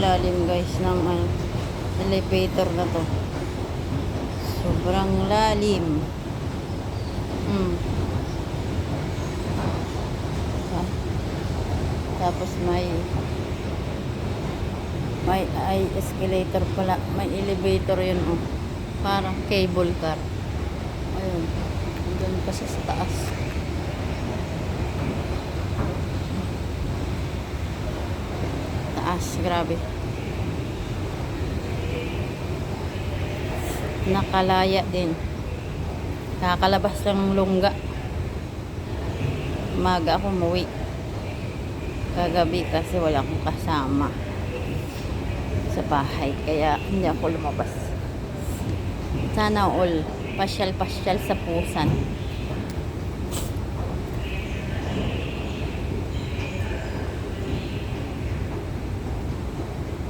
lalim guys ng elevator na to. Sobrang lalim. Tapos may escalator pala. May elevator yun, oh. Parang cable car. Ayun. Andun kasi sa taas. Taas, grabe. Nakalaya din. Kakalabas ng lungga. Umaga ako umuwi. Kagabi kasi wala akong kasama sa bahay, kaya hindi ako lumabas. Sana all pasyal-pasyal sa Pusan.